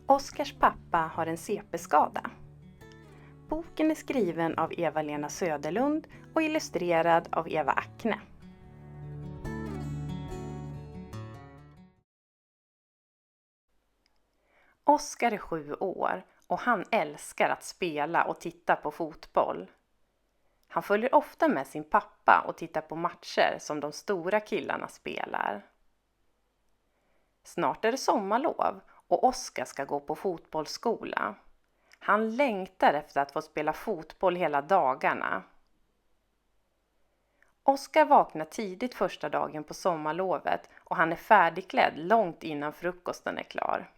Oskars pappa har en CP-skada. Boken är skriven av Eva-Lena Söderlund och illustrerad av Eva Ackne. Oskar är 7 år och han älskar att spela och titta på fotboll. Han följer ofta med sin pappa och tittar på matcher som de stora killarna spelar. Snart är det sommarlov och Oskar ska gå på fotbollsskola. Han längtar efter att få spela fotboll hela dagarna. Oskar vaknar tidigt första dagen på sommarlovet och han är färdigklädd långt innan frukosten är klar.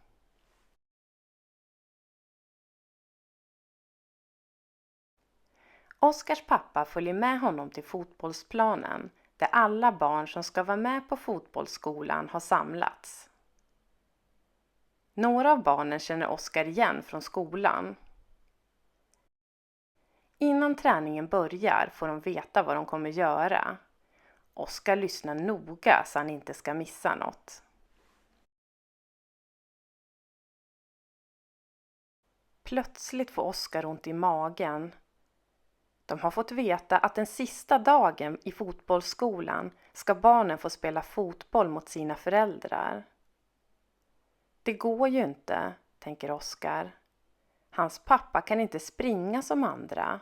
Oskars pappa följer med honom till fotbollsplanen där alla barn som ska vara med på fotbollsskolan har samlats. Några av barnen känner Oskar igen från skolan. Innan träningen börjar får de veta vad de kommer göra. Oskar lyssnar noga så han inte ska missa något. Plötsligt får Oskar ont i magen. De har fått veta att den sista dagen i fotbollsskolan ska barnen få spela fotboll mot sina föräldrar. Det går ju inte, tänker Oskar. Hans pappa kan inte springa som andra.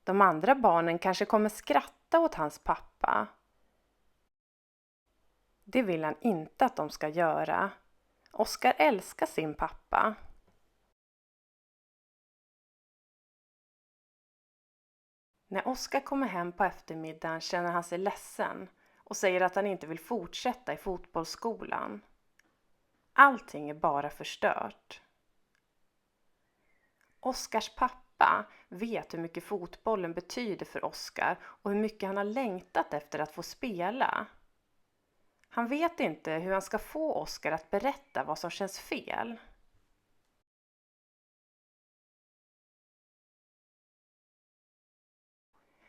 De andra barnen kanske kommer skratta åt hans pappa. Det vill han inte att de ska göra. Oskar älskar sin pappa. När Oskar kommer hem på eftermiddagen känner han sig ledsen och säger att han inte vill fortsätta i fotbollsskolan. Allting är bara förstört. Oskars pappa vet hur mycket fotbollen betyder för Oskar och hur mycket han har längtat efter att få spela. Han vet inte hur han ska få Oskar att berätta vad som känns fel.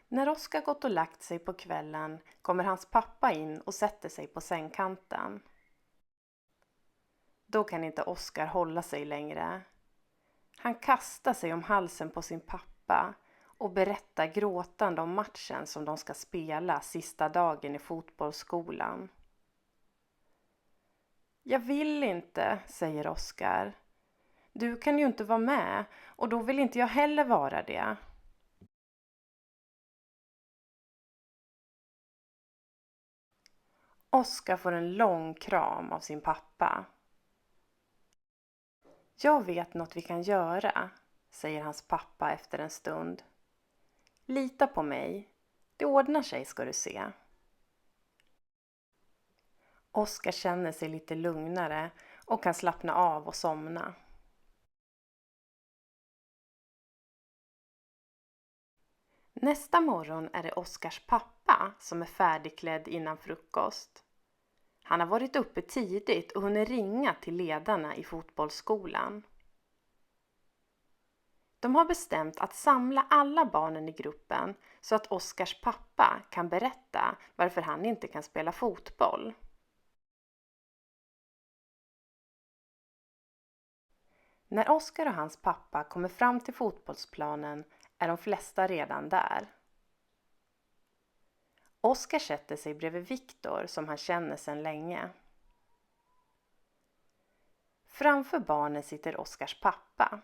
När Oskar gått och lagt sig på kvällen kommer hans pappa in och sätter sig på sängkanten. Då kan inte Oskar hålla sig längre. Han kastar sig om halsen på sin pappa och berättar gråtande om matchen som de ska spela sista dagen i fotbollsskolan. Jag vill inte, säger Oskar. Du kan ju inte vara med och då vill inte jag heller vara det. Oskar får en lång kram av sin pappa. Jag vet något vi kan göra, säger hans pappa efter en stund. Lita på mig. Det ordnar sig, ska du se. Oskar känner sig lite lugnare och kan slappna av och somna. Nästa morgon är det Oskars pappa som är färdigklädd innan frukost. Han har varit uppe tidigt och hunnit ringa till ledarna i fotbollsskolan. De har bestämt att samla alla barnen i gruppen så att Oskars pappa kan berätta varför han inte kan spela fotboll. När Oskar och hans pappa kommer fram till fotbollsplanen är de flesta redan där. Oskar sätter sig bredvid Viktor som han känner sedan länge. Framför barnen sitter Oskars pappa.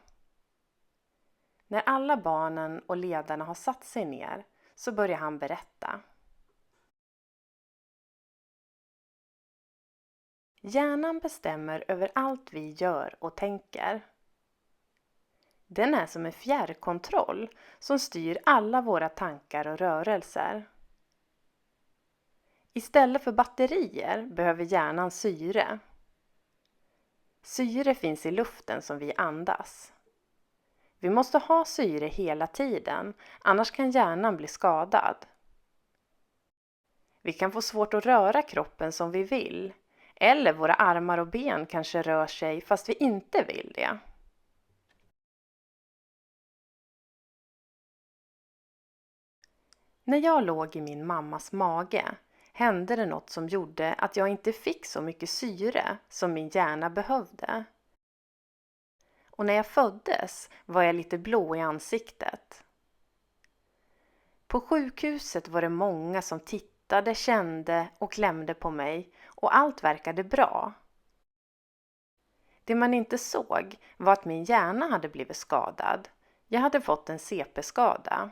När alla barnen och ledarna har satt sig ner så börjar han berätta. Hjärnan bestämmer över allt vi gör och tänker. Den är som en fjärrkontroll som styr alla våra tankar och rörelser. Istället för batterier behöver hjärnan syre. Syre finns i luften som vi andas. Vi måste ha syre hela tiden, annars kan hjärnan bli skadad. Vi kan få svårt att röra kroppen som vi vill, eller våra armar och ben kanske rör sig fast vi inte vill det. När jag låg i min mammas mage hände det något som gjorde att jag inte fick så mycket syre som min hjärna behövde. och när jag föddes var jag lite blå i ansiktet. På sjukhuset var det många som tittade, kände och klämde på mig och allt verkade bra. Det man inte såg var att min hjärna hade blivit skadad. Jag hade fått en CP-skada.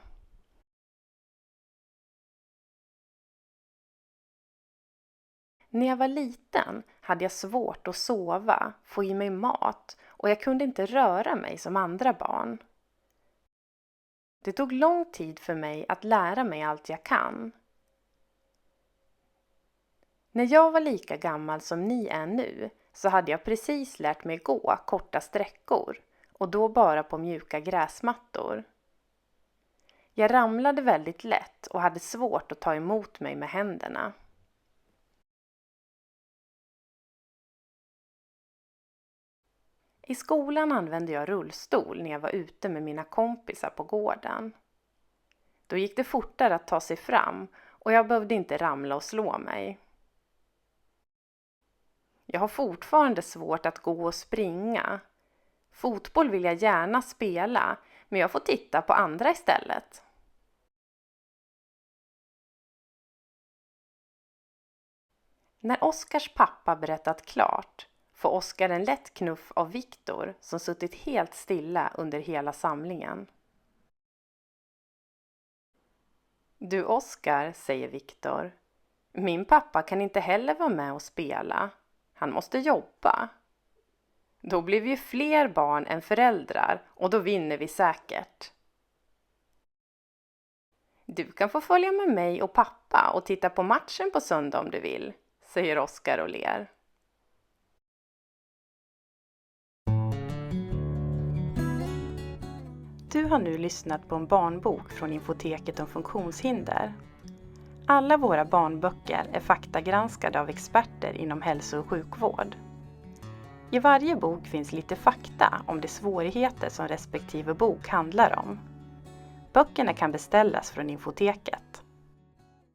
När jag var liten hade jag svårt att sova, få i mig mat och jag kunde inte röra mig som andra barn. Det tog lång tid för mig att lära mig allt jag kan. När jag var lika gammal som ni är nu så hade jag precis lärt mig gå korta sträckor och då bara på mjuka gräsmattor. Jag ramlade väldigt lätt och hade svårt att ta emot mig med händerna. I skolan använde jag rullstol när jag var ute med mina kompisar på gården. Då gick det fortare att ta sig fram och jag behövde inte ramla och slå mig. Jag har fortfarande svårt att gå och springa. Fotboll vill jag gärna spela, men jag får titta på andra istället. När Oskars pappa berättat klart får Oskar en lätt knuff av Viktor som suttit helt stilla under hela samlingen. Du Oskar, säger Viktor. Min pappa kan inte heller vara med och spela. Han måste jobba. Då blir vi fler barn än föräldrar och då vinner vi säkert. Du kan få följa med mig och pappa och titta på matchen på söndag om du vill, säger Oskar och ler. Du har nu lyssnat på en barnbok från Infoteket om funktionshinder. Alla våra barnböcker är faktagranskade av experter inom hälso- och sjukvård. I varje bok finns lite fakta om de svårigheter som respektive bok handlar om. Böckerna kan beställas från Infoteket.